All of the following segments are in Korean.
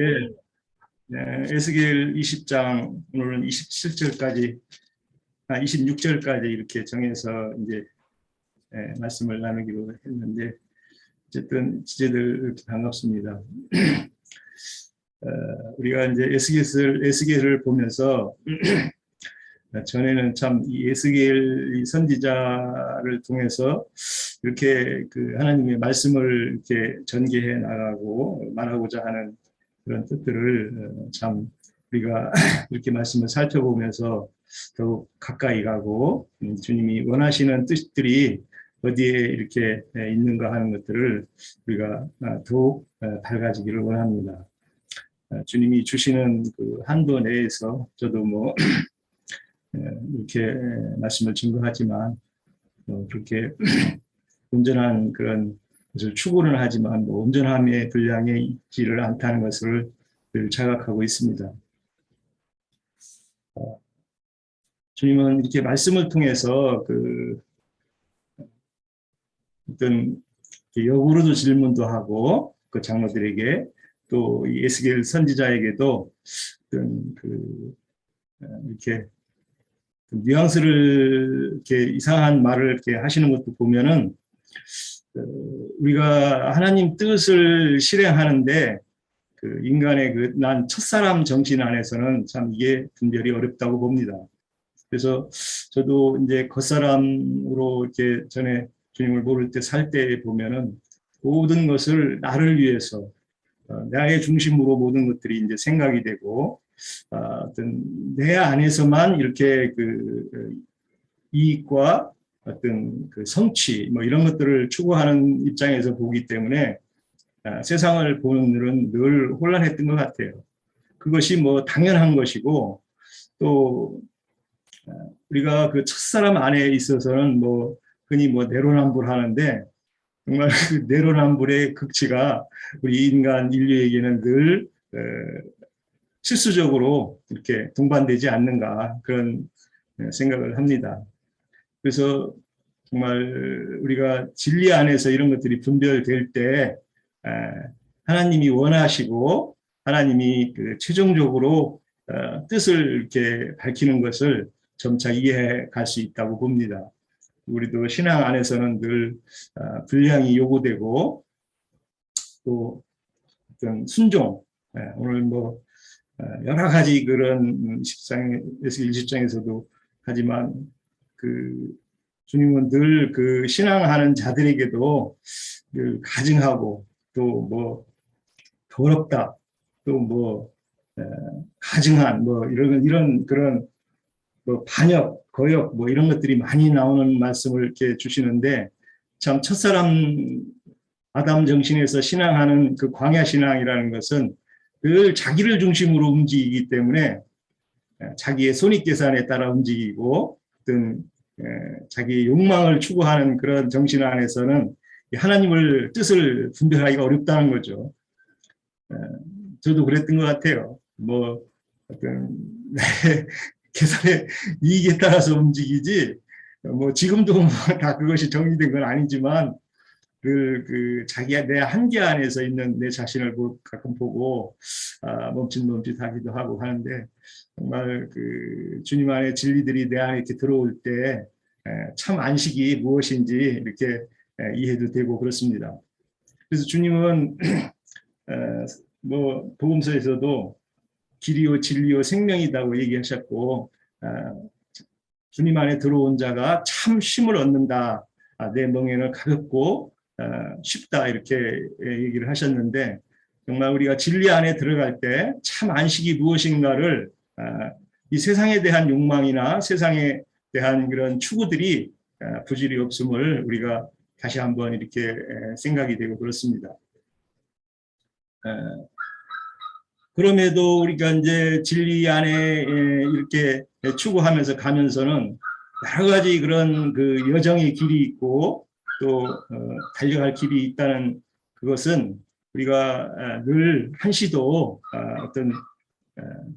예, 에스겔 20장 오늘은 27절까지 26절까지 이렇게 정해서 이제 말씀을 나누기로 했는데 어쨌든 지체들 반갑습니다. 우리가 이제 에스겔을 보면서 전에는 참 이 에스겔 선지자를 통해서 이렇게 그 하나님의 말씀을 이렇게 전개해 나가고 말하고자 하는 그런 뜻들을 참 우리가 이렇게 말씀을 살펴보면서 더욱 가까이 가고 주님이 원하시는 뜻들이 어디에 이렇게 있는가 하는 것들을 우리가 더욱 밝아지기를 원합니다. 주님이 주시는 그 한도 내에서 저도 뭐 이렇게 말씀을 증거하지만 그렇게 온전한 그런 것을 추구는 하지만 온전함의 분량에 있지를 않다는 것을 늘 자각하고 있습니다. 주님은 이렇게 말씀을 통해서 그 어떤 역으로도 질문도 하고 그 장로들에게 또 에스겔 선지자에게도 어떤 그 이렇게 뉘앙스를 이렇게 이상한 말을 이렇게 하시는 것도 보면은 우리가 하나님 뜻을 실행하는데 그 인간의 그 난 첫사람 정신 안에서는 참 이게 분별이 어렵다고 봅니다. 그래서 저도 이제 겉사람으로 이렇게 전에 주님을 모를 때 살 때 보면은 모든 것을 나를 위해서 나의 중심으로 모든 것들이 이제 생각이 되고 어떤 내 안에서만 이렇게 그 이익과 어떤 그 성취 뭐 이런 것들을 추구하는 입장에서 보기 때문에 세상을 보는 일은 늘 혼란했던 것 같아요. 그것이 뭐 당연한 것이고 또 우리가 그 첫사람 안에 있어서는 뭐 흔히 뭐 내로남불하는데 정말 그 내로남불의 극치가 우리 인간 인류에게는 늘 실수적으로 이렇게 동반되지 않는가 그런 생각을 합니다. 그래서 정말 우리가 진리 안에서 이런 것들이 분별될 때 하나님이 원하시고 하나님이 그 최종적으로 뜻을 이렇게 밝히는 것을 점차 이해해 갈 수 있다고 봅니다. 우리도 신앙 안에서는 늘 분량이 요구되고 또 어떤 순종 오늘 뭐 여러 가지 그런 20장에서도 하지만 그 주님은 늘 그 신앙하는 자들에게도 늘 가증하고 또 뭐 더럽다 또 뭐 가증한 뭐 이런 그런 뭐 반역 거역 뭐 이런 것들이 많이 나오는 말씀을 이렇게 주시는데 참 첫사람 아담 정신에서 신앙하는 그 광야 신앙이라는 것은 늘 자기를 중심으로 움직이기 때문에 자기의 손익계산에 따라 움직이고 어떤 자기의 욕망을 추구하는 그런 정신 안에서는 하나님을 뜻을 분별하기가 어렵다는 거죠. 저도 그랬던 것 같아요. 뭐 어떤 계산의 이익에 따라서 움직이지 뭐 지금도 뭐 다 그것이 정리된 건 아니지만 그 자기가 내 한계 안에서 있는 내 자신을 가끔 보고 멈칫멈칫하기도 하고 하는데 정말 그 주님 안의 진리들이 내 안에 이렇게 들어올 때 참 안식이 무엇인지 이렇게 이해도 되고 그렇습니다. 그래서 주님은 뭐 복음서에서도 길이요 진리요 생명이다고 얘기하셨고 주님 안에 들어온 자가 참 쉼을 얻는다. 내 멍에는 가볍고 쉽다 이렇게 얘기를 하셨는데 정말 우리가 진리 안에 들어갈 때 참 안식이 무엇인가를 이 세상에 대한 욕망이나 세상에 대한 그런 추구들이 부질이 없음을 우리가 다시 한번 이렇게 생각이 되고 그렇습니다. 그럼에도 우리가 이제 진리 안에 이렇게 추구하면서 가면서는 여러 가지 그런 그 여정의 길이 있고 또 달려갈 길이 있다는 그것은 우리가 늘 한시도 어떤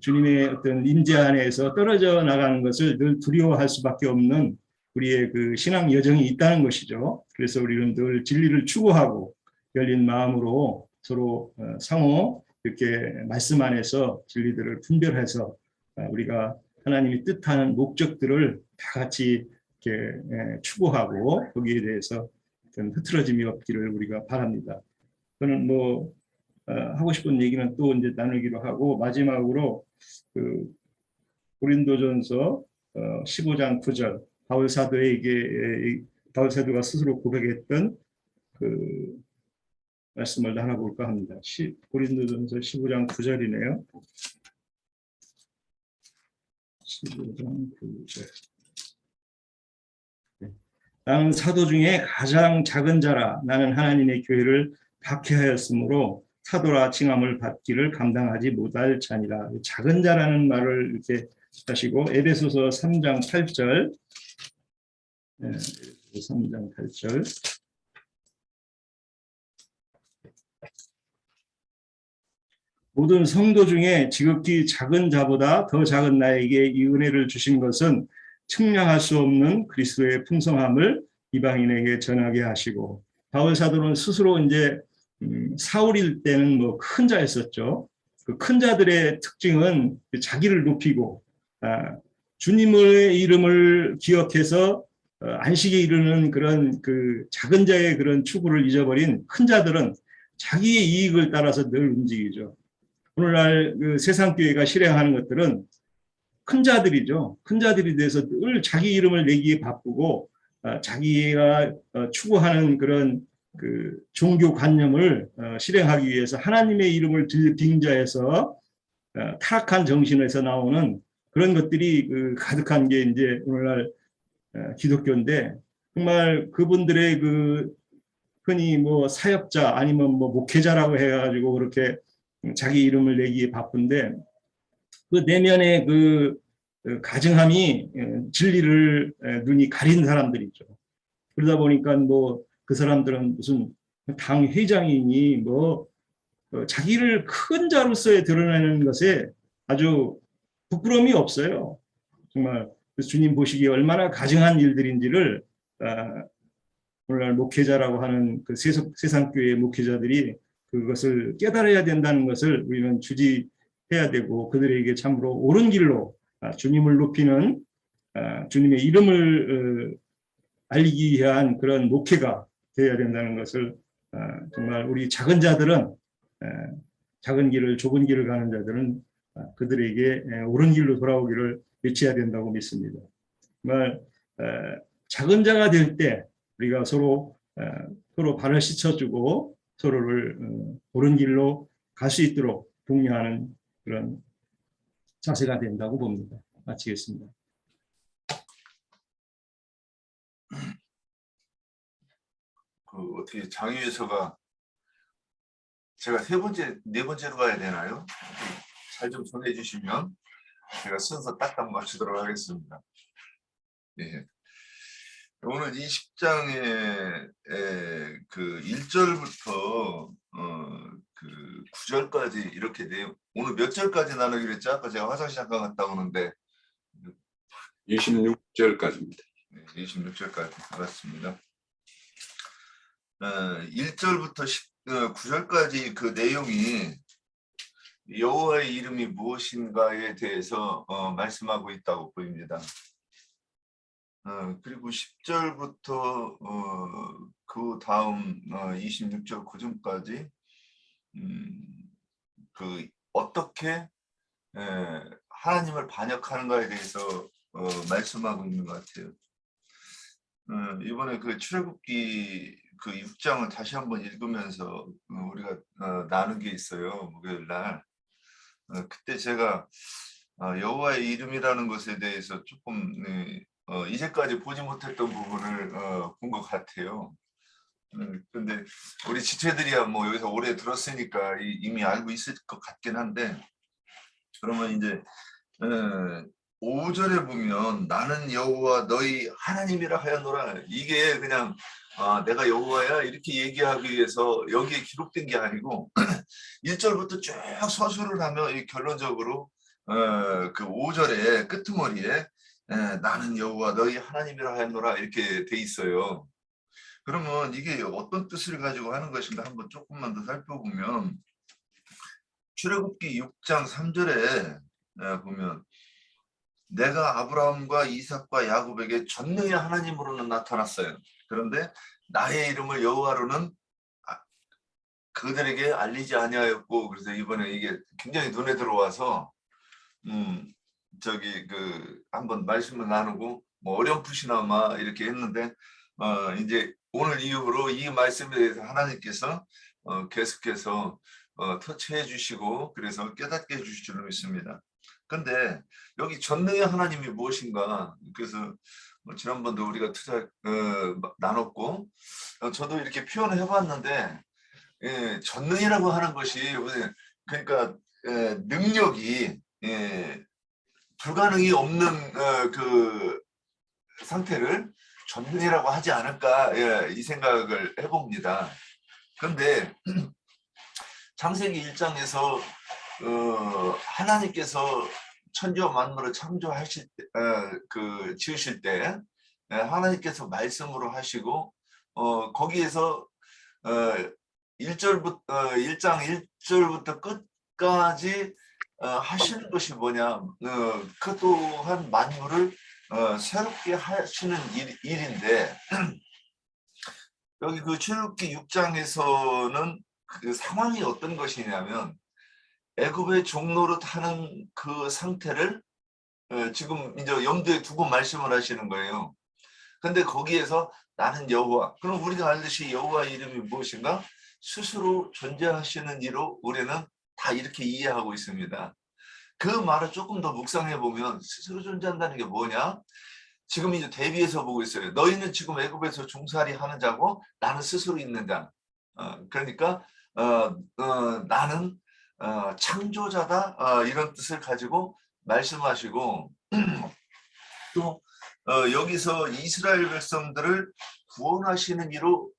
주님의 어떤 임재 안에서 떨어져 나가는 것을 늘 두려워할 수밖에 없는 우리의 그 신앙 여정이 있다는 것이죠. 그래서 우리는 늘 진리를 추구하고 열린 마음으로 서로 상호 이렇게 말씀 안에서 진리들을 분별해서 우리가 하나님이 뜻하는 목적들을 다 같이 이렇게 추구하고 거기에 대해서 흐트러짐이 없기를 우리가 바랍니다. 저는 뭐 하고 싶은 얘기는 또 이제 나누기로 하고 마지막으로 그 고린도전서 15장 9절 바울 사도가 스스로 고백했던 그 말씀을 나눠볼까 합니다. 고린도전서 15장 9절이네요. 15장 9절. 나는 사도 중에 가장 작은 자라. 나는 하나님의 교회를 박해하였으므로 사도라 칭함을 받기를 감당하지 못할 자니라. 작은 자라는 말을 이렇게 하시고 에베소서 3장 8절 3장 8절 모든 성도 중에 지극히 작은 자보다 더 작은 나에게 이 은혜를 주신 것은 측량할 수 없는 그리스도의 풍성함을 이방인에게 전하게 하시고 바울 사도는 스스로 이제 사울일 때는 뭐 큰 자였었죠. 그 큰 자들의 특징은 자기를 높이고 주님의 이름을 기억해서 안식에 이르는 그런 그 작은 자의 그런 추구를 잊어버린 큰 자들은 자기의 이익을 따라서 늘 움직이죠. 오늘날 그 세상 교회가 실행하는 것들은 큰 자들이죠. 큰 자들이 돼서 늘 자기 이름을 내기에 바쁘고 자기가 추구하는 그런 그 종교관념을 실행하기 위해서 하나님의 이름을 빙자해서 타락한 정신에서 나오는 그런 것들이 그 가득한 게 이제 오늘날 기독교인데 정말 그분들의 그 흔히 뭐 사역자 아니면 뭐 목회자라고 해가지고 그렇게 자기 이름을 내기에 바쁜데 그 내면의 그 가증함이 진리를 눈이 가린 사람들이죠. 그러다 보니까 뭐 그 사람들은 무슨 당 회장이니 뭐 자기를 큰 자로서의 드러내는 것에 아주 부끄러움이 없어요. 정말 주님 보시기에 얼마나 가증한 일들인지를 오늘날 목회자라고 하는 그 세상교회 목회자들이 그것을 깨달아야 된다는 것을 우리는 주지해야 되고 그들에게 참으로 옳은 길로 주님을 높이는 주님의 이름을 알리기 위한 그런 목회가 되어야 된다는 것을 정말 우리 작은 자들은 작은 길을 좁은 길을 가는 자들은 그들에게 옳은 길로 돌아오기를 외쳐야 된다고 믿습니다. 정말 작은 자가 될 때 우리가 서로 발을 씻어주고 서로를 옳은 길로 갈 수 있도록 독려하는 그런 자세가 된다고 봅니다. 마치겠습니다. 그 어떻게 장유에서가 제가 네 번째로 가야 되나요? 잘 좀 전해주시면 제가 순서 딱딱 맞추도록 하겠습니다. 예. 오늘 이 10장의 그 1절부터 그 9절까지 이렇게 돼요. 오늘 몇 절까지 나누기로 했죠? 아까 제가 화장실 잠깐 갔다 오는데 26절까지입니다. 네, 26절까지 알았습니다. 1절부터 9절까지 그 내용이 여호와의 이름이 무엇인가에 대해서 말씀하고 있다고 보입니다. 그리고 10절부터 그 다음 26절 9절까지 그 어떻게 하나님을 반역하는가에 대해서 말씀하고 있는 것 같아요. 이번에 그 출애굽기 그 6장을 다시 한번 읽으면서 우리가 나눈 게 있어요. 목요일 날. 그때 제가 여호와의 이름이라는 것에 대해서 조금 이제까지 보지 못했던 부분을 본 것 같아요. 근데 우리 지체들이야 뭐 여기서 오래 들었으니까 이미 알고 있을 것 같긴 한데 그러면 이제 5절에 보면 나는 여호와 너희 하나님이라 하였노라. 이게 그냥 내가 여호와야 이렇게 얘기하기 위해서 여기에 기록된 게 아니고 1절부터 쭉 서술을 하면 결론적으로 그 5절의 끄트머리에 나는 여호와 너희 하나님이라 하였노라 이렇게 돼 있어요. 그러면 이게 어떤 뜻을 가지고 하는 것인가 한번 조금만 더 살펴보면 출애굽기 6장 3절에 보면 내가 아브라함과 이삭과 야곱에게 전능의 하나님으로는 나타났어요. 그런데 나의 이름을 여호와로는 그들에게 알리지 아니하였고, 그래서 이번에 이게 굉장히 눈에 들어와서 저기 한번 말씀을 나누고 뭐 어렴풋이나마 이렇게 했는데 이제 오늘 이후로 이 말씀에 대해서 하나님께서 계속해서 터치해 주시고 그래서 깨닫게 해 주실 줄 믿습니다. 근데 여기 전능의 하나님이 무엇인가, 그래서 지난번도 우리가 나눴고 저도 이렇게 표현을 해봤는데, 전능이라고 하는 것이 그러니까 능력이 불가능이 없는 그 상태를 전능이라고 하지 않을까, 이 생각을 해봅니다. 그런데 창세기 1장에서 하나님께서 천지와 만물을 창조하실 때, 지으실 때 하나님께서 말씀으로 하시고 거기에서 1장 1절부터 끝까지 하시는 것이 뭐냐, 그 또한 만물을 새롭게 하시는 일인데 여기 그 출애굽기 6장에서는 그 상황이 어떤 것이냐면 애굽의 종노릇 하는 그 상태를 지금 이제 염두에 두고 말씀을 하시는 거예요. 근데 거기에서 나는 여호와, 그럼 우리가 알듯이 여호와 이름이 무엇인가? 스스로 존재하시는 이로 우리는 다 이렇게 이해하고 있습니다. 그 말을 조금 더 묵상해 보면 스스로 존재한다는 게 뭐냐? 지금 이제 대비해서 보고 있어요. 너희는 지금 애굽에서 종살이 하는 자고 나는 스스로 있는 자. 그러니까 나는 창조자다, 이런 뜻을 가지고 말씀하시고 또 여기서 이스라엘 백성들을 구원하시는 이로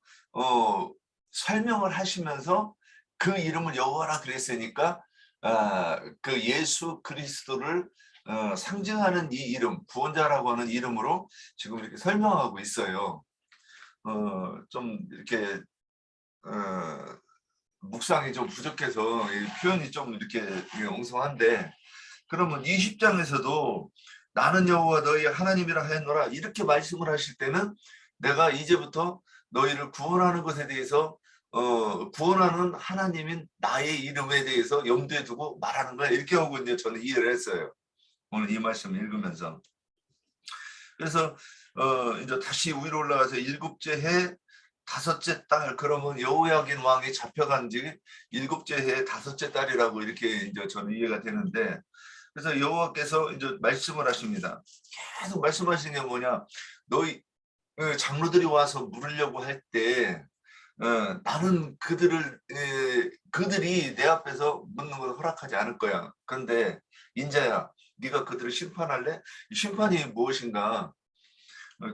설명을 하시면서 그 이름을 여호와라 그랬으니까 그 예수 그리스도를 상징하는 이 이름, 구원자라고 하는 이름으로 지금 이렇게 설명하고 있어요. 좀 이렇게 묵상이 좀 부족해서 표현이 좀 이렇게 엉성한데, 그러면 20장에서도 나는 여호와 너희 하나님이라 하였노라 이렇게 말씀을 하실 때는 내가 이제부터 너희를 구원하는 것에 대해서 구원하는 하나님인 나의 이름에 대해서 염두에 두고 말하는 거야, 이렇게 하고 이제 저는 이해를 했어요. 오늘 이 말씀을 읽으면서. 그래서 이제 다시 위로 올라가서 일곱째 해 다섯째 달, 그러면 여호야긴 왕이 잡혀간 지 일곱째 해 다섯째 달이라고 이렇게 이제 저는 이해가 되는데, 그래서 여호와께서 이제 말씀을 하십니다. 계속 말씀하시는 게 뭐냐? 너희 장로들이 와서 물으려고 할 때 나는 그들이 내 앞에서 묻는 걸 허락하지 않을 거야. 그런데 인자야, 네가 그들을 심판할래? 이 심판이 무엇인가?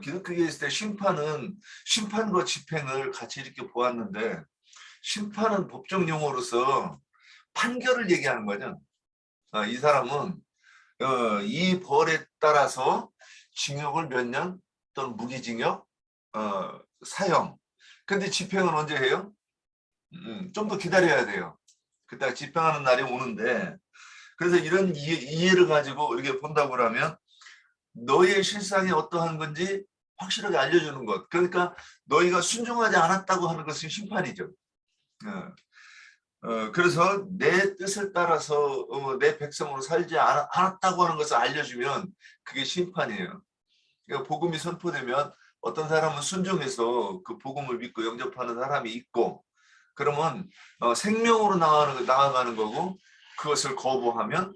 기독교에 있을 때 심판과 집행을 같이 이렇게 보았는데, 심판은 법정 용어로서 판결을 얘기하는 거죠. 이 사람은 이 벌에 따라서 징역을 몇 년 또는 무기징역, 사형. 근데 집행은 언제 해요? 좀 더 기다려야 돼요. 그때 집행하는 날이 오는데, 그래서 이런 이해를 가지고 이렇게 본다고 하면 너의 실상이 어떠한 건지 확실하게 알려주는 것. 그러니까 너희가 순종하지 않았다고 하는 것은 심판이죠. 그래서 내 뜻을 따라서 내 백성으로 살지 않았다고 하는 것을 알려주면 그게 심판이에요. 그러니까 복음이 선포되면 어떤 사람은 순종해서 그 복음을 믿고 영접하는 사람이 있고, 그러면 생명으로 나아가는 거고, 그것을 거부하면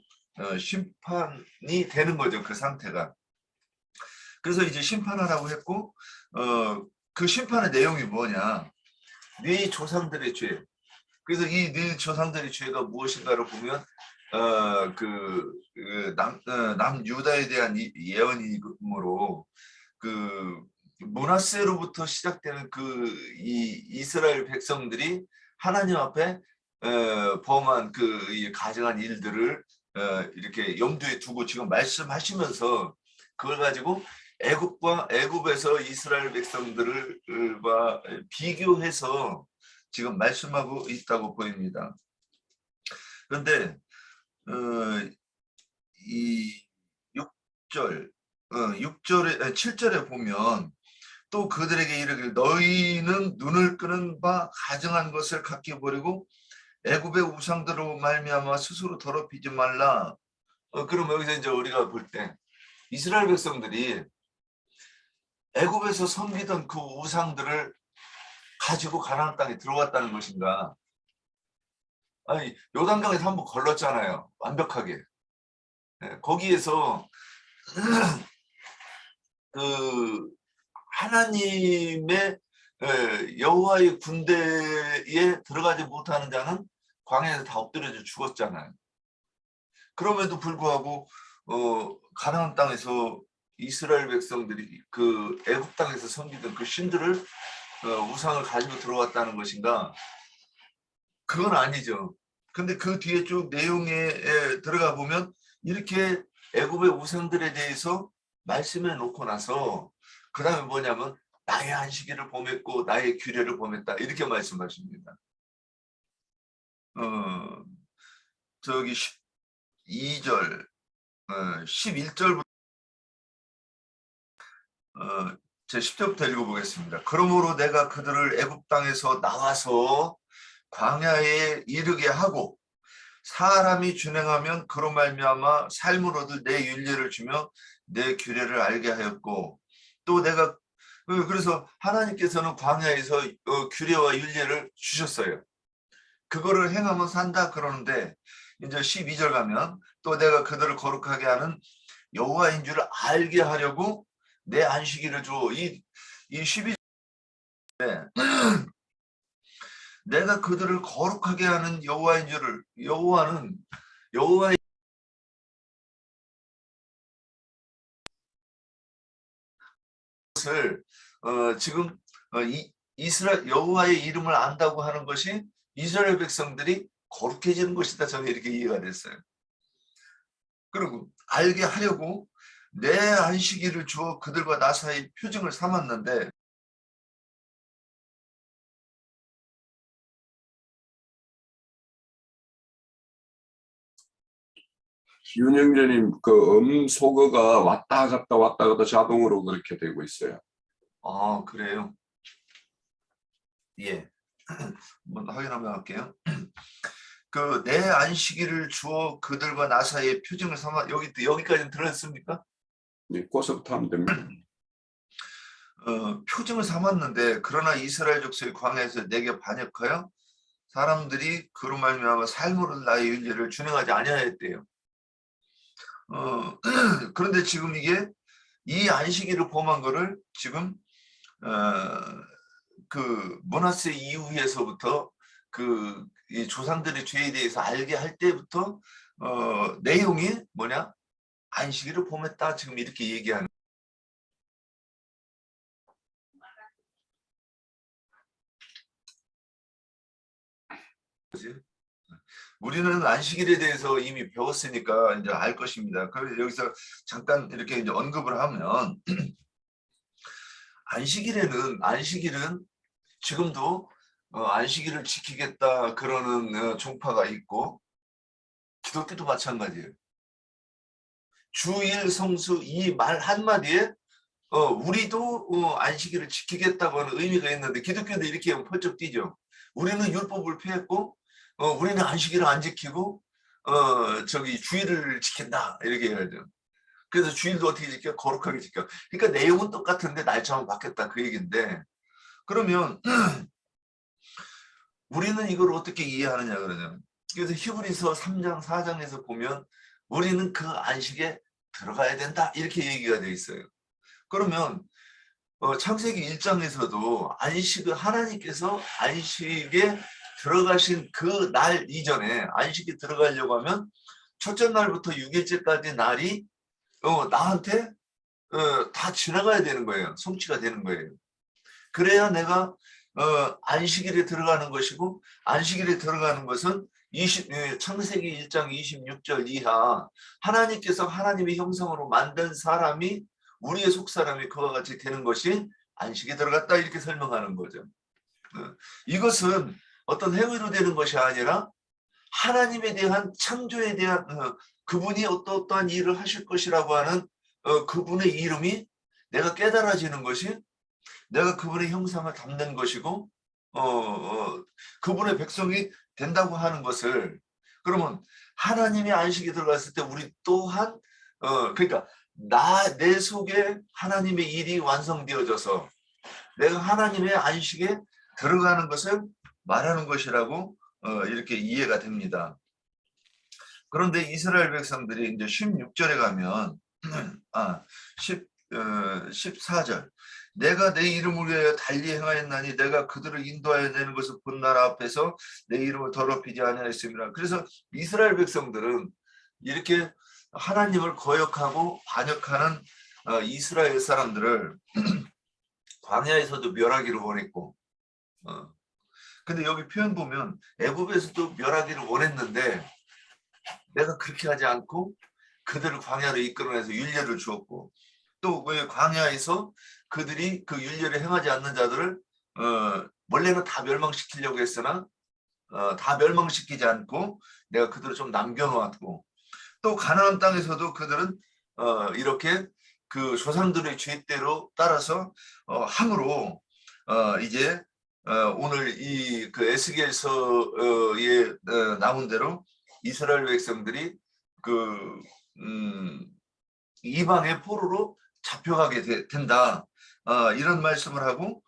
심판이 되는 거죠, 그 상태가. 그래서 이제 심판하라고 했고, 그 심판의 내용이 뭐냐? 네 조상들의 죄. 그래서 이 네 조상들의 죄가 무엇인가를 보면 남유다에 대한 예언이므로 그 므낫세로부터 시작되는 이 이스라엘 백성들이 하나님 앞에 범한 그 가증한 일들을 이렇게 염두에 두고 지금 말씀하시면서 그걸 가지고 애굽에서 이스라엘 백성들과 비교해서 지금 말씀하고 있다고 보입니다. 그런데 이 6절, 6절에 7절에 보면 또 그들에게 이르기를 너희는 눈을 끄는 바 가증한 것을 각기 버리고 애굽의 우상들로 말미암아 스스로 더럽히지 말라. 그럼 여기서 이제 우리가 볼 때 이스라엘 백성들이 애굽에서 섬기던 그 우상들을 가지고 가나안 땅에 들어갔다는 것인가? 아니 요단강에서 한번 걸렀잖아요. 완벽하게. 거기에서 그 하나님의 여호와의 군대에 들어가지 못하는 자는 광야에서 다 엎드려져 죽었잖아요. 그럼에도 불구하고 가나안 땅에서 이스라엘 백성들이 그 애굽 땅에서 섬기던 그 신들을 우상을 가지고 들어왔다는 것인가? 그건 아니죠. 근데 그 뒤에 쭉 내용에 들어가 보면 이렇게 애굽의 우상들에 대해서 말씀해 놓고 나서 그 다음에 뭐냐면 나의 안식일을 범했고 나의 규례를 범했다 이렇게 말씀하십니다. 저기 12절 11절부터 제 10절부터 읽어보겠습니다. 그러므로 내가 그들을 애굽 땅에서 나와서 광야에 이르게 하고 사람이 준행하면 그로 말미암아 삶을 얻을 내 윤례를 주며 내 규례를 알게 하였고 또 내가 그래서 하나님께서는 광야에서 규례와 윤례를 주셨어요. 그거를 행하면 산다 그러는데 이제 12절 가면 또 내가 그들을 거룩하게 하는 여호와인 줄을 알게 하려고 내 안식일을 줘. 이 12절에 내가 그들을 거룩하게 하는 여호와인 줄을 여호와는 여호와의 것을 지금 이스라엘 여호와의 이름을 안다고 하는 것이 이스라엘 백성들이 거룩해지는 것이다. 저는 이렇게 이해가 됐어요. 그리고 알게 하려고 내 안식일을 주어 그들과 나 사이 표징을 삼았는데 윤영재님 그 음소거가 왔다 갔다 자동으로 그렇게 되고 있어요. 아 그래요? 예. 한번 확인 한번 할게요. 그 내 안식일을 주어 그들과 나 사이에 표징을 삼아 여기까지는 들었습니까? 네, 거기서부터 하면 됩니다. 표징을 삼았는데 그러나 이스라엘 족속이 광야에서 내게 반역하여 사람들이 그로 말미암아 삶으로 나의 윤례를 준행하지 아니하였대요. 그런데 지금 이게 이 안식일을 범한 거를 지금 그 므낫세 이후에서부터 그 이 조상들의 죄에 대해서 알게 할 때부터 내용이 뭐냐? 안식일을 범했다. 지금 이렇게 얘기하는 거지. 우리는 안식일에 대해서 이미 배웠으니까 이제 알 것입니다. 그래서 여기서 잠깐 이렇게 이제 언급을 하면 안식일은 지금도 안식일을 지키겠다 그러는 종파가 있고 기독교도 마찬가지예요. 주일 성수 이 말 한마디에 우리도 안식일을 지키겠다고 하는 의미가 있는데 기독교도 이렇게 하면 펄쩍 뛰죠. 우리는 율법을 피했고 우리는 안식일을 안 지키고 저기 주일을 지킨다 이렇게 해야죠. 그래서 주일도 어떻게 지켜? 거룩하게 지켜. 그러니까 내용은 똑같은데 날짜만 바뀌었다 그 얘기인데 그러면 우리는 이걸 어떻게 이해하느냐 그러냐면 그래서 히브리서 3장 4장에서 보면 우리는 그 안식에 들어가야 된다 이렇게 얘기가 돼 있어요. 그러면 창세기 1장에서도 안식을 하나님께서 안식에 들어가신 그 날 이전에 안식에 들어가려고 하면 첫째 날부터 6일째까지 날이 나한테 다 지나가야 되는 거예요. 성취가 되는 거예요. 그래야 내가 안식일에 들어가는 것이고 안식일에 들어가는 것은 창세기 1장 26절 이하 하나님께서 하나님의 형상으로 만든 사람이 우리의 속사람이 그와 같이 되는 것이 안식에 들어갔다 이렇게 설명하는 거죠. 이것은 어떤 행위로 되는 것이 아니라 하나님에 대한 창조에 대한 그분이 어떠한 일을 하실 것이라고 하는 그분의 이름이 내가 깨달아지는 것이 내가 그분의 형상을 담는 것이고 그분의 백성이 된다고 하는 것을 그러면 하나님의 안식에 들어갔을 때 우리 또한 그러니까 내 속에 하나님의 일이 완성되어져서 내가 하나님의 안식에 들어가는 것을 말하는 것이라고 이렇게 이해가 됩니다. 그런데 이스라엘 백성들이 이제 16절에 가면 14절 내가 내 이름을 위하여 달리 행하였나니 내가 그들을 인도하여 내는 것을 본 나라 앞에서 내 이름을 더럽히지 아니하였습니다. 그래서 이스라엘 백성들은 이렇게 하나님을 거역하고 반역하는 이스라엘 사람들을 광야에서도 멸하기를 원했고 근데 여기 표현 보면 애굽에서도 멸하기를 원했는데 내가 그렇게 하지 않고 그들을 광야로 이끌어내서 율례를 주었고 또 그 광야에서 그들이 그 율례를 행하지 않는 자들을 원래는 다 멸망시키려고 했으나 다 멸망시키지 않고 내가 그들을 좀 남겨놓았고 또 가나안 땅에서도 그들은 이렇게 그 조상들의 죄대로 따라서 함으로 이제 오늘 이 그 에스겔서에 나온 대로 이스라엘 백성들이 그 이방의 포로로 잡혀가게 된다. 이런 말씀을 하고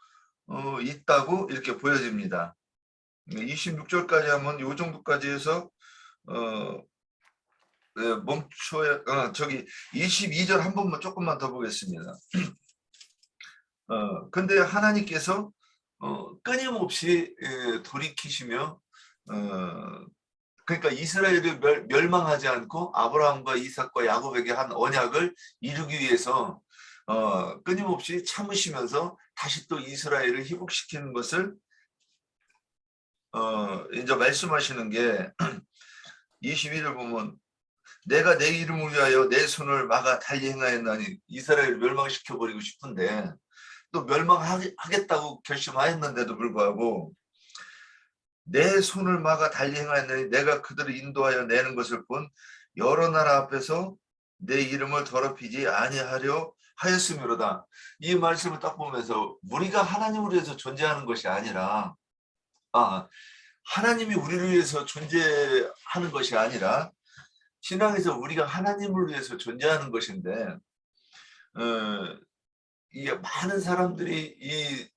있다고 이렇게 보여집니다. 26절까지 하면 이 정도까지 해서 멈춰야 저기 22절 한 번만 조금만 더 보겠습니다. 근데 하나님께서 끊임없이 돌이키시며 그러니까 이스라엘을 멸망하지 않고 아브라함과 이삭과 야곱에게 한 언약을 이루기 위해서 끊임없이 참으시면서 다시 또 이스라엘을 회복시키는 것을 이제 말씀하시는 게 22절 보면 내가 내 이름을 위하여 내 손을 막아 달리 행하였나니 이스라엘을 멸망시켜버리고 싶은데 또 멸망하겠다고 결심하였는데도 불구하고 내 손을 막아 달리 행하였나니 내가 그들을 인도하여 내는 것을 본 여러 나라 앞에서 내 이름을 더럽히지 아니하려 하였음이로다. 이 말씀을 딱 보면서 우리가 하나님을 위해서 존재하는 것이 아니라 하나님이 우리를 위해서 존재하는 것이 아니라 신앙에서 우리가 하나님을 위해서 존재하는 것인데 이게 많은 사람들이 이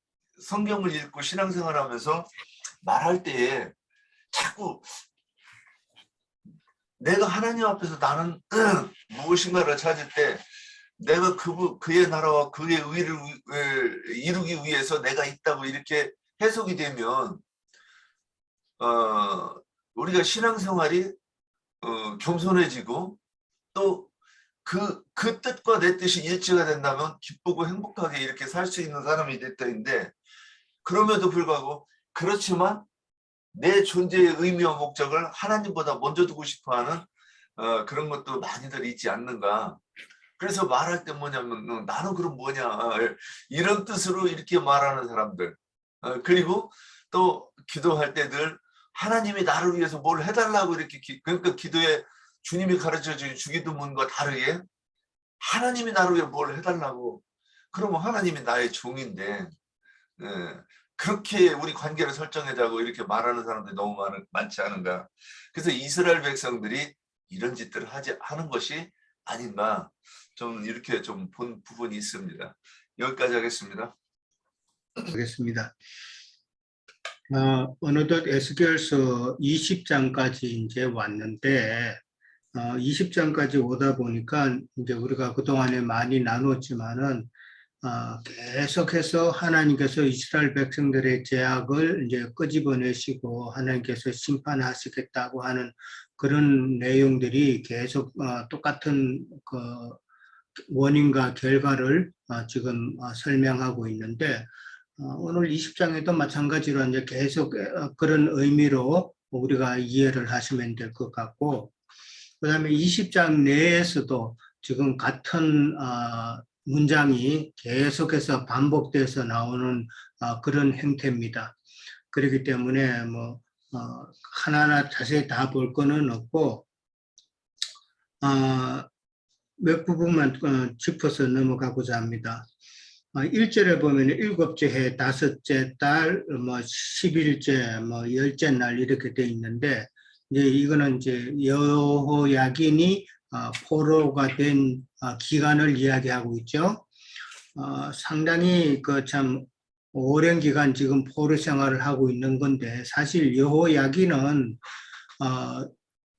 성경을 읽고 신앙생활을 하면서 말할 때에 자꾸 내가 하나님 앞에서 나는 무엇인가를 찾을 때 내가 그의 나라와 그의 의를 이루기 위해서 내가 있다고 이렇게 해석이 되면 우리가 신앙생활이 겸손해지고 또 그 뜻과 내 뜻이 일치가 된다면 기쁘고 행복하게 이렇게 살 수 있는 사람이 될 터인데 그럼에도 불구하고 그렇지만 내 존재의 의미와 목적을 하나님보다 먼저 두고 싶어하는 그런 것도 많이들 있지 않는가. 그래서 말할 때 뭐냐면 나는 그럼 뭐냐 이런 뜻으로 이렇게 말하는 사람들 그리고 또 기도할 때 늘 하나님이 나를 위해서 뭘 해달라고 이렇게 그러니까 기도에 주님이 가르쳐준 주기도문과 다르게 하나님이 나를 위해 뭘 해달라고 그러면 하나님이 나의 종인데 그렇게 우리 관계를 설정해자고 이렇게 말하는 사람들이 너무 많지 않은가. 그래서 이스라엘 백성들이 이런 짓들을 하는 것이 아닌가 좀 이렇게 좀 본 부분이 있습니다. 여기까지 하겠습니다. 하겠습니다. 어느덧 에스겔서 20장까지 이제 왔는데 20장까지 오다 보니까 이제 우리가 그동안에 많이 나눴지만은 계속해서 하나님께서 이스라엘 백성들의 죄악을 이제 끄집어내시고 하나님께서 심판하시겠다고 하는 그런 내용들이 계속 똑같은 그 원인과 결과를 지금 설명하고 있는데 오늘 20장에도 마찬가지로 이제 계속 그런 의미로 우리가 이해를 하시면 될 것 같고 그다음에 20장 내에서도 지금 같은 문장이 계속해서 반복돼서 나오는 그런 형태입니다. 그렇기 때문에 뭐 하나하나 자세히 다 볼 거는 없고 몇 부분만 짚어서 넘어가고자 합니다. 1절에 보면 일곱째 해, 다섯째 달, 10일째, 10째 날 이렇게 돼 있는데, 이제 이거는 이제 여호야긴이 포로가 된 기간을 이야기하고 있죠. 상당히 참 오랜 기간 지금 포로 생활을 하고 있는 건데, 사실 여호야긴은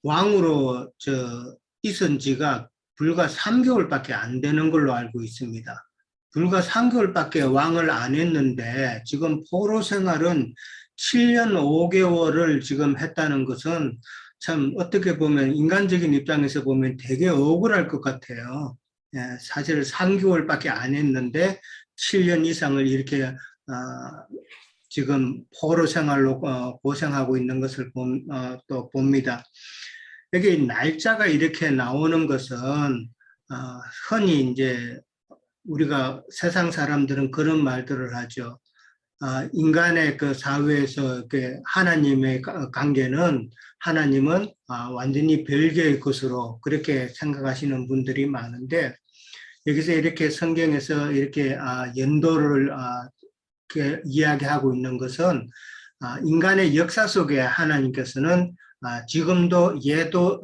왕으로 있은 지가 불과 3개월밖에 안 되는 걸로 알고 있습니다. 불과 3개월밖에 왕을 안 했는데 지금 포로 생활은 7년 5개월을 지금 했다는 것은 참 어떻게 보면 인간적인 입장에서 보면 되게 억울할 것 같아요. 사실 3개월밖에 안 했는데 7년 이상을 이렇게 지금 포로 생활로 고생하고 있는 것을 또 봅니다. 여기 날짜가 이렇게 나오는 것은 흔히 이제 우리가 세상 사람들은 그런 말들을 하죠. 인간의 그 사회에서 하나님의 관계는 하나님은 완전히 별개의 것으로 그렇게 생각하시는 분들이 많은데 여기서 이렇게 성경에서 이렇게 연도를 이렇게 이야기하고 있는 것은 인간의 역사 속에 하나님께서는 지금도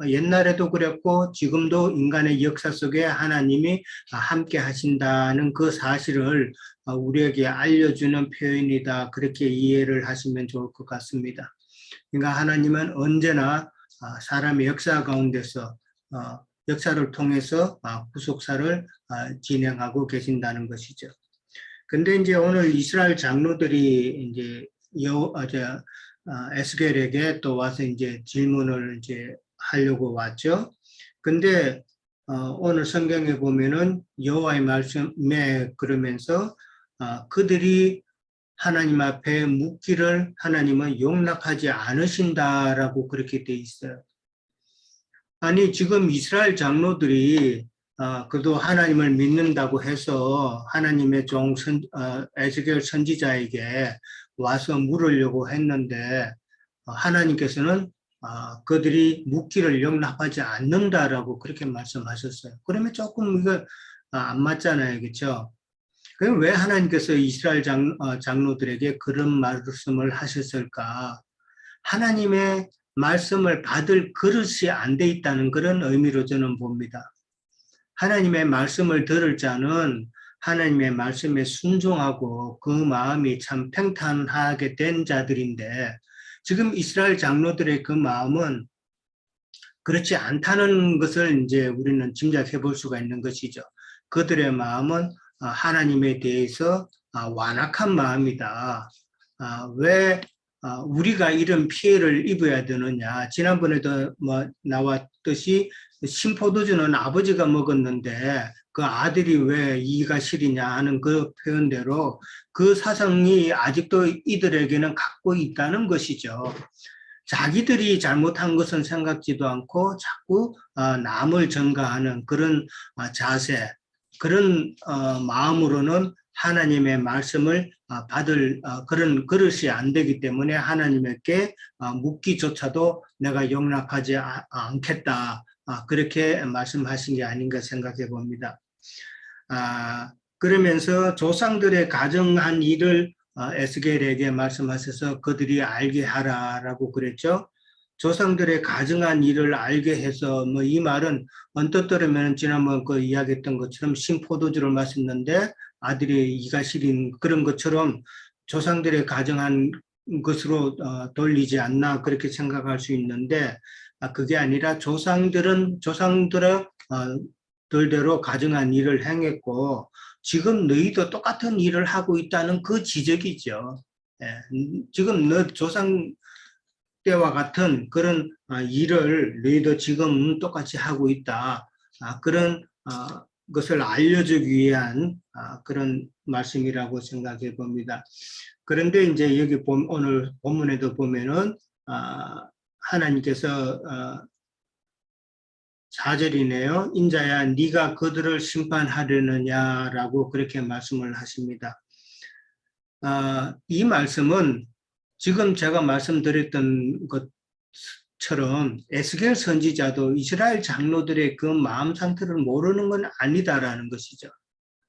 옛날에도 그랬고 지금도 인간의 역사 속에 하나님이 함께 하신다는 그 사실을 우리에게 알려주는 표현이다. 그렇게 이해를 하시면 좋을 것 같습니다. 그러니까 하나님은 언제나 사람의 역사 가운데서 역사를 통해서 구속사를 진행하고 계신다는 것이죠. 근데 이제 오늘 이스라엘 장로들이 이제 에스겔에게 또 와서 이제 질문을 이제 하려고 왔죠. 근데 오늘 성경에 보면은 여호와의 말씀에 그러면서 그들이 하나님 앞에 묻기를 하나님은 용납하지 않으신다라고 그렇게 돼 있어요. 아니 지금 이스라엘 장로들이 그래도 하나님을 믿는다고 해서 하나님의 종 에스겔 선지자에게 와서 물으려고 했는데 하나님께서는 그들이 묻기를 용납하지 않는다라고 그렇게 말씀하셨어요. 그러면 조금 이거 안 맞잖아요, 그렇죠? 그럼 왜 하나님께서 이스라엘 장로들에게 그런 말씀을 하셨을까? 하나님의 말씀을 받을 그릇이 안 돼 있다는 그런 의미로 저는 봅니다. 하나님의 말씀을 들을 자는 하나님의 말씀에 순종하고 그 마음이 참 평탄하게 된 자들인데 지금 이스라엘 장로들의 그 마음은 그렇지 않다는 것을 이제 우리는 짐작해 볼 수가 있는 것이죠. 그들의 마음은 하나님에 대해서 완악한 마음이다. 왜 우리가 이런 피해를 입어야 되느냐. 지난번에도 나왔듯이 신포도주는 아버지가 먹었는데 그 아들이 왜 이가 시리냐 하는 그 표현대로 그 사상이 아직도 이들에게는 갖고 있다는 것이죠. 자기들이 잘못한 것은 생각지도 않고 자꾸 남을 전가하는 그런 자세, 그런 마음으로는 하나님의 말씀을 받을 그런 그릇이 안 되기 때문에 하나님께 묻기조차도 내가 용납하지 않겠다. 그렇게 말씀하신 게 아닌가 생각해 봅니다. 그러면서 조상들의 가정한 일을 에스겔에게 말씀하셔서 그들이 알게 하라라고 그랬죠. 조상들의 가정한 일을 알게 해서 이 말은 언뜻 들으면 지난번 그 이야기했던 것처럼 신포도주를 마셨는데 아들이 이가 시린 그런 것처럼 조상들의 가정한 것으로 돌리지 않나 그렇게 생각할 수 있는데 그게 아니라 조상들은 조상들의 들대로 가정한 일을 행했고 지금 너희도 똑같은 일을 하고 있다는 그 지적이죠. 지금 너 조상 때와 같은 그런 일을 너희도 지금 똑같이 하고 있다. 그런 것을 알려주기 위한 그런 말씀이라고 생각해 봅니다. 그런데 이제 여기 오늘 본문에도 보면은 하나님께서 4절이네요. 인자야 네가 그들을 심판하려느냐라고 그렇게 말씀을 하십니다. 이 말씀은 지금 제가 말씀드렸던 것처럼 에스겔 선지자도 이스라엘 장로들의 그 마음 상태를 모르는 건 아니다라는 것이죠.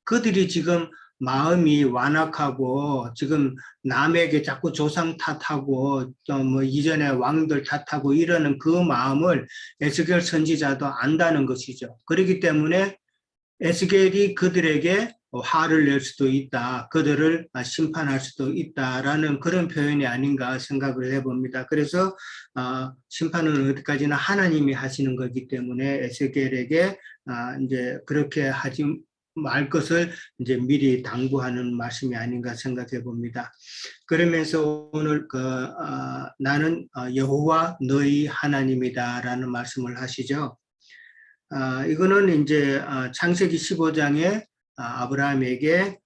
그들이 지금 마음이 완악하고 지금 남에게 자꾸 조상 탓하고 또 뭐 이전에 왕들 탓하고 이러는 그 마음을 에스겔 선지자도 안다는 것이죠. 그렇기 때문에 에스겔이 그들에게 화를 낼 수도 있다. 그들을 심판할 수도 있다라는 그런 표현이 아닌가 생각을 해봅니다. 그래서 심판은 어디까지나 하나님이 하시는 거기 때문에 에스겔에게 이제 그렇게 하지 말 것을 이제 미리 당부하는 말씀이 아닌가 생각해 봅니다. 그러면서 오늘 나는 여호와 너희 하나님이다라는 말씀을 하시죠. 이거는 이제 창세기 15장에 아브라함에게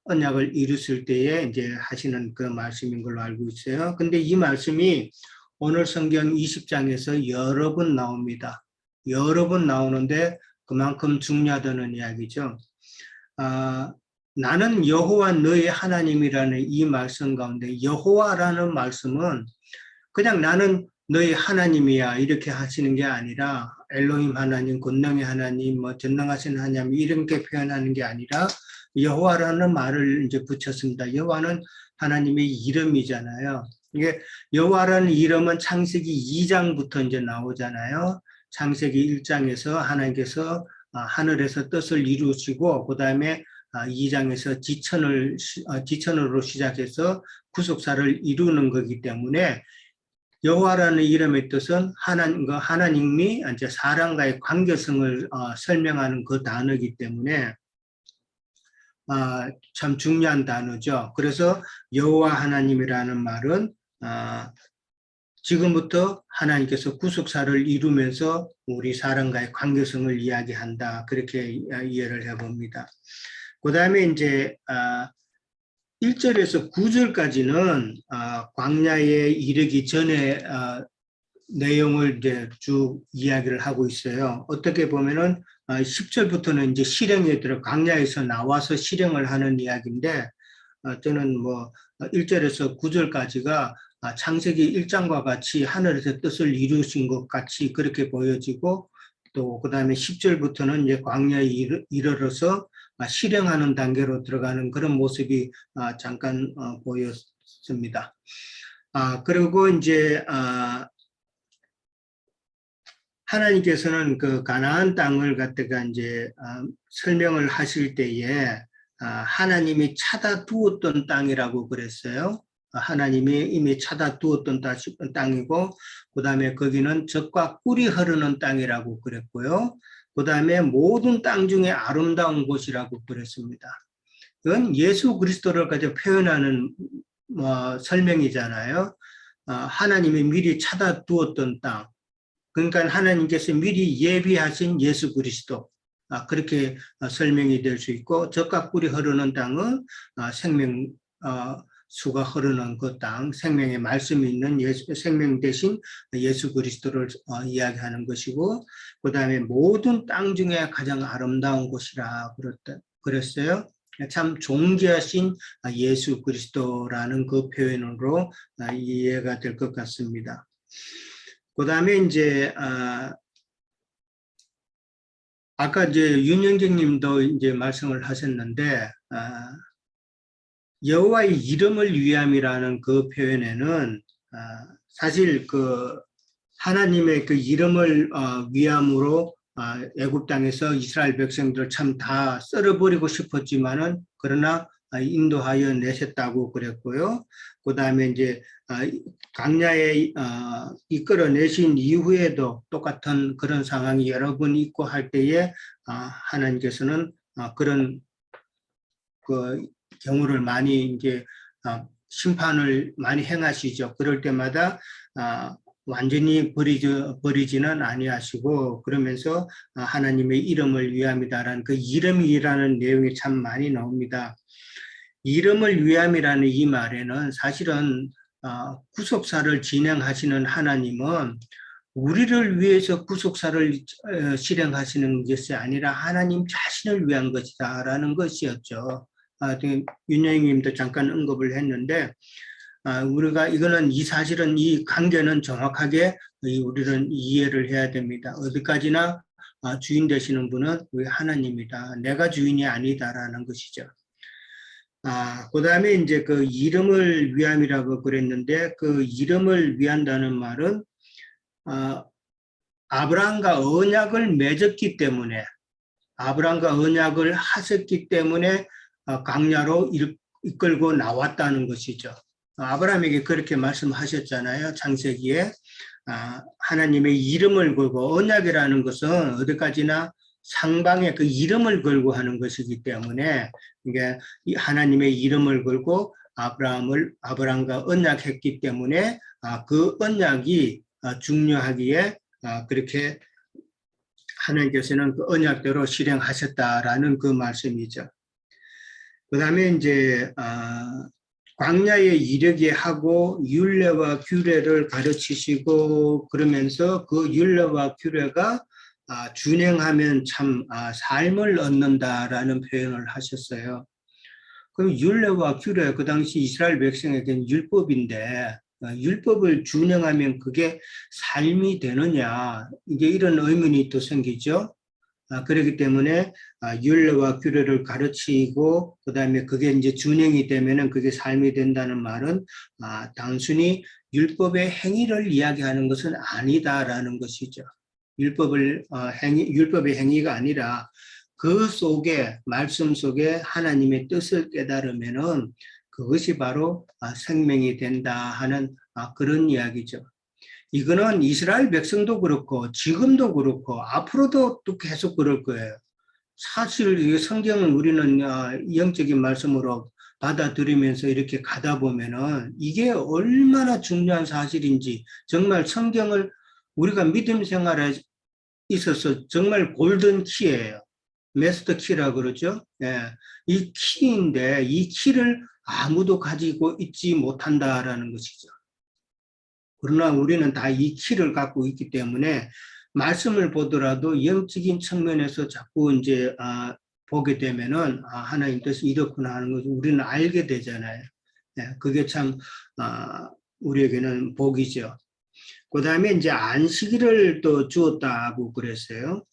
언약을 이루실 때에 이제 하시는 그 말씀인 걸로 알고 있어요. 근데 이 말씀이 오늘 성경 20장에서 여러 번 나옵니다. 여러 번 나오는데 그만큼 중요하다는 이야기죠. 나는 여호와 너희 하나님이라는 이 말씀 가운데 여호와라는 말씀은 그냥 나는 너희 하나님이야 이렇게 하시는 게 아니라 엘로힘 하나님, 권능의 하나님, 뭐 전능하신 하나님 이렇게 표현하는 게 아니라 여호와라는 말을 이제 붙였습니다. 여호와는 하나님의 이름이잖아요. 이게 여호와라는 이름은 창세기 2장부터 이제 나오잖아요. 창세기 1장에서 하나님께서 하늘에서 뜻을 이루시고 그 다음에 2장에서 지천으로 시작해서 구속사를 이루는 거기 때문에 여호와라는 이름의 뜻은 하나님이 이제 사람과의 관계성을 설명하는 그 단어이기 때문에 참 중요한 단어죠. 그래서 여호와 하나님이라는 말은 지금부터 하나님께서 구속사를 이루면서 우리 사람과의 관계성을 이야기한다. 그렇게 이해를 해봅니다. 그 다음에 이제 1절에서 9절까지는 광야에 이르기 전에 내용을 이제 쭉 이야기를 하고 있어요. 어떻게 보면은 10절부터는 이제 실행에 광야에서 나와서 실행을 하는 이야기인데 저는 뭐 1절에서 9절까지가 창세기 1장과 같이 하늘에서 뜻을 이루신 것 같이 그렇게 보여지고 또 그 다음에 10절부터는 이제 광야에 이르러서 실행하는 단계로 들어가는 그런 모습이 잠깐 보였습니다. 그리고 이제 하나님께서는 그 가나안 땅을 갖다가 이제 설명을 하실 때에 하나님이 찾아 두었던 땅이라고 그랬어요. 하나님이 이미 찾아 두었던 땅이고 그 다음에 거기는 젖과 꿀이 흐르는 땅이라고 그랬고요. 그 다음에 모든 땅 중에 아름다운 곳이라고 그랬습니다. 이건 예수 그리스도를 가지고 표현하는 설명이잖아요. 하나님이 미리 찾아 두었던 땅. 그러니까 하나님께서 미리 예비하신 예수 그리스도. 그렇게 설명이 될 수 있고 젖과 꿀이 흐르는 땅은 생명 수가 흐르는 그 땅, 생명의 말씀이 있는 생명 대신 예수 그리스도를 이야기하는 것이고 그 다음에 모든 땅 중에 가장 아름다운 곳이라 그랬어요. 참 존귀하신 예수 그리스도라는 그 표현으로 이해가 될 것 같습니다. 그 다음에 이제 아까 이제 윤영정님도 이제 말씀을 하셨는데 여호와의 이름을 위함이라는 그 표현에는 사실 그 하나님의 그 이름을 위함으로 애굽 땅에서 이스라엘 백성들 참 다 썰어버리고 싶었지만은 그러나 인도하여 내셨다고 그랬고요. 그 다음에 이제 광야에 이끌어내신 이후에도 똑같은 그런 상황이 여러 번 있고 할 때에 하나님께서는 그런 그 경우를 많이 이제 심판을 많이 행하시죠. 그럴 때마다 완전히 버리지는 아니하시고 그러면서 하나님의 이름을 위함이다라는 그 이름이라는 내용이 참 많이 나옵니다. 이름을 위함이라는 이 말에는 사실은 구속사를 진행하시는 하나님은 우리를 위해서 구속사를 실행하시는 것이 아니라 하나님 자신을 위한 것이다라는 것이었죠. 윤영님도 잠깐 언급을 했는데 우리가 이거는 이 사실은 이 관계는 정확하게 우리는 이해를 해야 됩니다. 어디까지나 주인 되시는 분은 우리 하나님이다. 내가 주인이 아니다라는 것이죠. 그 다음에 이제 그 이름을 위함이라고 그랬는데 그 이름을 위한다는 말은 아브라함과 언약을 맺었기 때문에 아브라함과 언약을 하셨기 때문에 광야로 이끌고 나왔다는 것이죠. 아브라함에게 그렇게 말씀하셨잖아요. 창세기에 하나님의 이름을 걸고 언약이라는 것은 어디까지나 상방의 그 이름을 걸고 하는 것이기 때문에 이게 하나님의 이름을 걸고 아브라함과 언약했기 때문에 그 언약이 중요하기에 그렇게 하나님께서는 그 언약대로 실행하셨다라는 그 말씀이죠. 그 다음에 이제 광야에 이르게 하고 율례와 규례를 가르치시고 그러면서 그 율례와 규례가 준행하면 참 삶을 얻는다라는 표현을 하셨어요. 그럼 율례와 규례, 그 당시 이스라엘 백성에게는 율법인데 율법을 준행하면 그게 삶이 되느냐, 이게 이런 의문이 또 생기죠. 그렇기 때문에 율례와 규례를 가르치고 그다음에 그게 이제 준행이 되면은 그게 삶이 된다는 말은 단순히 율법의 행위를 이야기하는 것은 아니다라는 것이죠. 율법의 행위가 아니라 그 속에 말씀 속에 하나님의 뜻을 깨달으면은 그것이 바로 생명이 된다 하는 그런 이야기죠. 이거는 이스라엘 백성도 그렇고 지금도 그렇고 앞으로도 또 계속 그럴 거예요. 사실 이 성경을 우리는 영적인 말씀으로 받아들이면서 이렇게 가다 보면은 이게 얼마나 중요한 사실인지 정말 성경을 우리가 믿음 생활에 있어서 정말 골든 키예요. 마스터 키라고 그러죠. 예. 이 키인데 이 키를 아무도 가지고 있지 못한다라는 것이죠. 그러나 우리는 다 이 키를 갖고 있기 때문에 말씀을 보더라도 영적인 측면에서 자꾸 이제 보게 되면은 하나님 뜻이 이렇구나 하는 것을 우리는 알게 되잖아요. 네, 그게 참 우리에게는 복이죠. 그 다음에 이제 안식일을 또 주었다고 그랬어요.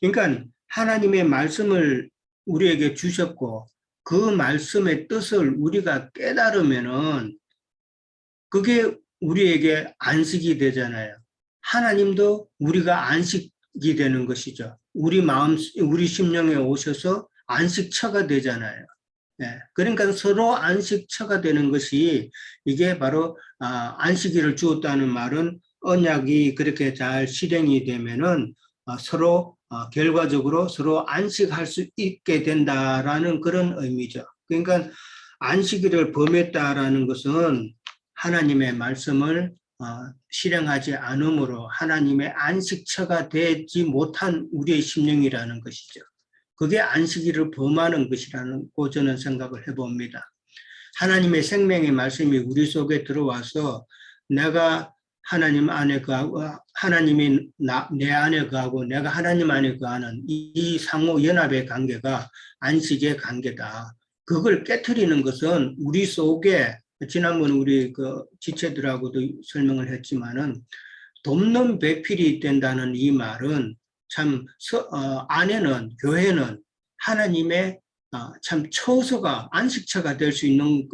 그러니까 하나님의 말씀을 우리에게 주셨고 그 말씀의 뜻을 우리가 깨달으면은 그게 우리에게 안식이 되잖아요. 하나님도 우리가 안식이 되는 것이죠. 우리 마음, 우리 심령에 오셔서 안식처가 되잖아요. 네. 그러니까 서로 안식처가 되는 것이 이게 바로 안식일을 주었다는 말은 언약이 그렇게 잘 실행이 되면은 서로 결과적으로 서로 안식할 수 있게 된다라는 그런 의미죠. 그러니까 안식일을 범했다라는 것은 하나님의 말씀을 실행하지 않으므로 하나님의 안식처가 되지 못한 우리의 심령이라는 것이죠. 그게 안식일을 범하는 것이라고 저는 생각을 해봅니다. 하나님의 생명의 말씀이 우리 속에 들어와서 내가 하나님 안에 거하고 하나님이 내 안에 거하고 내가 하나님 안에 거하는 이 상호 연합의 관계가 안식의 관계다. 그걸 깨트리는 것은 우리 속에 지난번 우리 그 지체들하고도 설명을 했지만은 돕는 배필이 된다는 이 말은 참 안에는 교회는 하나님의 참 처소가 안식처가 될 수 있는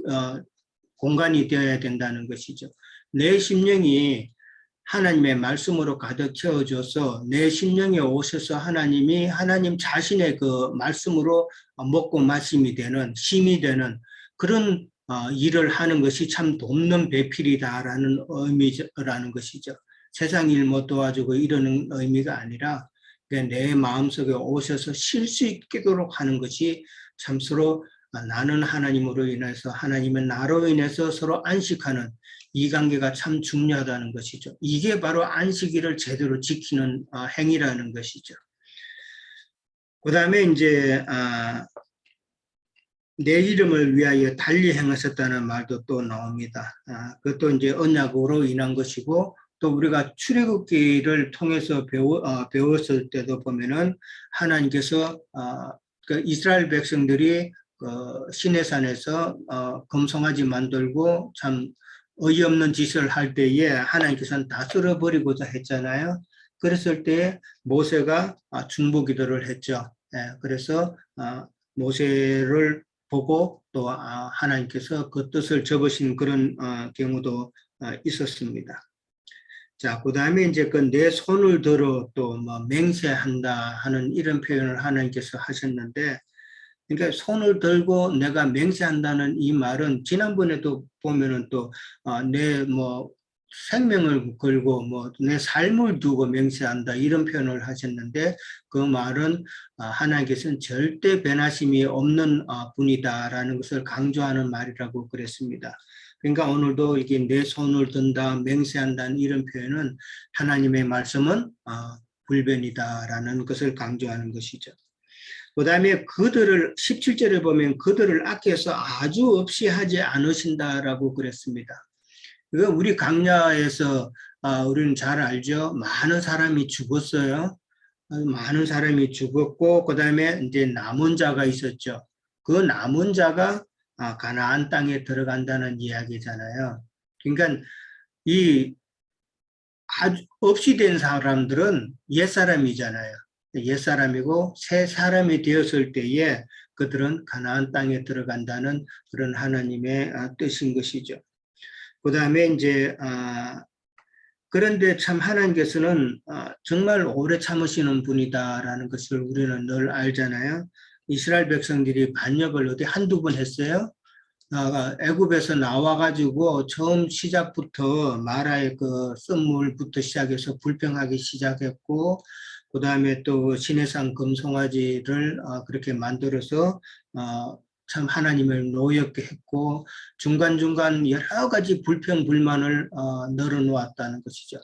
공간이 되어야 된다는 것이죠. 내 심령이 하나님의 말씀으로 가득 채워져서 내 심령에 오셔서 하나님이 하나님 자신의 그 말씀으로 먹고 마심이 되는 힘이 되는 그런 일을 하는 것이 참 돕는 배필이다라는 의미라는 것이죠. 세상 일 못 도와주고 이러는 의미가 아니라 내 마음속에 오셔서 쉴 수 있도록 하는 것이 참 서로 나는 하나님으로 인해서 하나님은 나로 인해서 서로 안식하는 이 관계가 참 중요하다는 것이죠. 이게 바로 안식일을 제대로 지키는 행위라는 것이죠. 그 다음에 이제 내 이름을 위하여 달리 행하셨다는 말도 또 나옵니다. 그것도 이제 언약으로 인한 것이고 또 우리가 출애굽기를 통해서 배웠을 때도 보면은 하나님께서 그 이스라엘 백성들이 시내산에서 금송아지 만들고 참 어이없는 짓을 할 때에 하나님께서는 다 쓸어버리고자 했잖아요. 그랬을 때 모세가 중보기도를 했죠. 그래서 모세를 보고 또 하나님께서 그 뜻을 접으신 그런 경우도 있었습니다. 자, 그 다음에 이제 그 내 손을 들어 또 뭐 맹세한다 하는 이런 표현을 하나님께서 하셨는데, 그러니까 손을 들고 내가 맹세한다는 이 말은 지난번에도 보면은 또 내 뭐 생명을 걸고 뭐 내 삶을 두고 맹세한다 이런 표현을 하셨는데, 그 말은 하나님께서는 절대 변하심이 없는 분이다라는 것을 강조하는 말이라고 그랬습니다. 그러니까 오늘도 이게 내 손을 든다, 맹세한다는 이런 표현은 하나님의 말씀은 불변이다라는 것을 강조하는 것이죠. 그 다음에 그들을 17절에 보면 그들을 아껴서 아주 없이 하지 않으신다라고 그랬습니다. 이거 우리 강야에서 우리는 잘 알죠. 많은 사람이 죽었어요. 많은 사람이 죽었고 그 다음에 이제 남은 자가 있었죠. 그 남은 자가 가나안 땅에 들어간다는 이야기잖아요. 그러니까 이 아주 없이 된 사람들은 옛사람이잖아요. 옛사람이고 새 사람이 되었을 때에 그들은 가나안 땅에 들어간다는 그런 하나님의 뜻인 것이죠. 그 다음에 이제 그런데 참 하나님께서는 정말 오래 참으시는 분이다라는 것을 우리는 늘 알잖아요. 이스라엘 백성들이 반역을 어디 한두 번 했어요? 애굽에서 나와가지고 처음 시작부터 마라의 그 쓴물부터 시작해서 불평하기 시작했고, 그 다음에 또 시내산 금송아지를 그렇게 만들어서 참 하나님을 노엽게 했고, 중간중간 여러 가지 불평 불만을 늘어놓았다는 것이죠.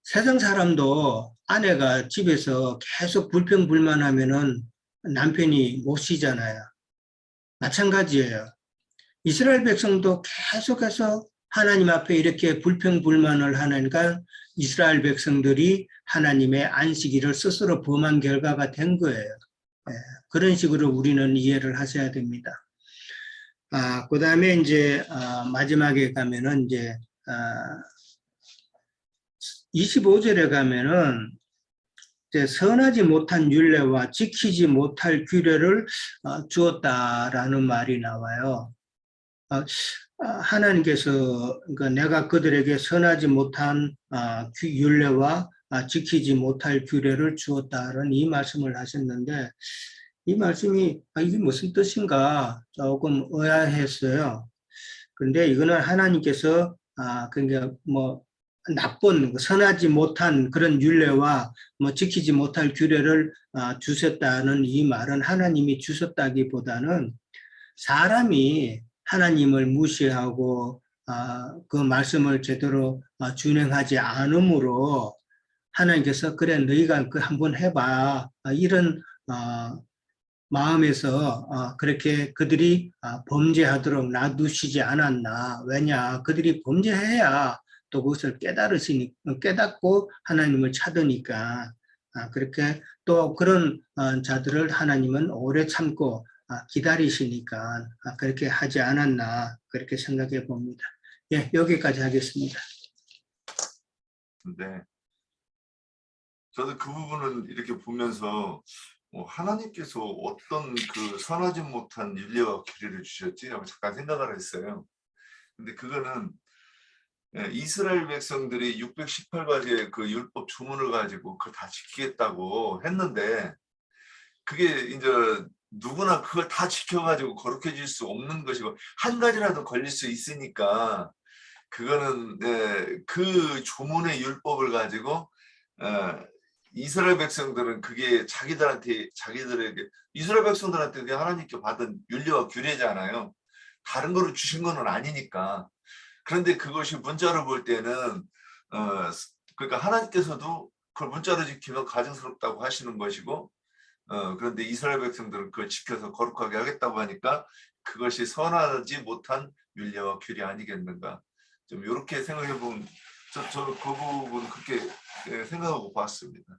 세상 사람도 아내가 집에서 계속 불평 불만하면은 남편이 못 쉬잖아요. 마찬가지예요. 이스라엘 백성도 계속해서 하나님 앞에 이렇게 불평불만을 하니까 이스라엘 백성들이 하나님의 안식일을 스스로 범한 결과가 된 거예요. 그런 식으로 우리는 이해를 하셔야 됩니다. 그 다음에 이제 마지막에 가면은 이제 25절에 가면은 선하지 못한 율례와 지키지 못할 규례를 주었다라는 말이 나와요. 하나님께서 그러니까 내가 그들에게 선하지 못한 율례와 지키지 못할 규례를 주었다는 이 말씀을 하셨는데, 이 말씀이 이게 무슨 뜻인가 조금 의아했어요. 그런데 이거는 하나님께서 그러니까 뭐 나쁜 선하지 못한 그런 율례와 뭐 지키지 못할 규례를 주셨다는 이 말은 하나님이 주셨다기보다는 사람이 하나님을 무시하고 그 말씀을 제대로 준행하지 않으므로 하나님께서 그래 너희가 그 한번 해봐 이런 마음에서 그렇게 그들이 범죄하도록 놔두시지 않았나. 왜냐 그들이 범죄해야 또 그것을 깨닫고 하나님을 찾으니까 그렇게 또 그런 자들을 하나님은 오래 참고 기다리시니까 그렇게 하지 않았나 그렇게 생각해 봅니다. 예, 여기까지 하겠습니다. 네. 저도 그 부분을 이렇게 보면서 하나님께서 어떤 그 선하지 못한 율례와 규례를 주셨지? 하고 잠깐 생각을 했어요. 근데 그거는 이스라엘 백성들이 618가지의 그 율법 주문을 가지고 그걸 다 지키겠다고 했는데 그게 이제 누구나 그걸 다 지켜가지고 거룩해질 수 없는 것이고 한 가지라도 걸릴 수 있으니까 그거는 그 주문의 율법을 가지고 이스라엘 백성들은 그게 자기들에게 이스라엘 백성들한테 그게 하나님께 받은 율례와 규례잖아요. 다른 거를 주신 거는 아니니까. 그런데 그것이 문자로 볼 때는 그러니까 하나님께서도 그걸 문자로 지키면 가증스럽다고 하시는 것이고 그런데 이스라엘 백성들은 그걸 지켜서 거룩하게 하겠다고 하니까 그것이 선하지 못한 율례와 규례 아니겠는가. 좀 이렇게 생각해 보면 저는 그 부분 그렇게 생각하고 봤습니다.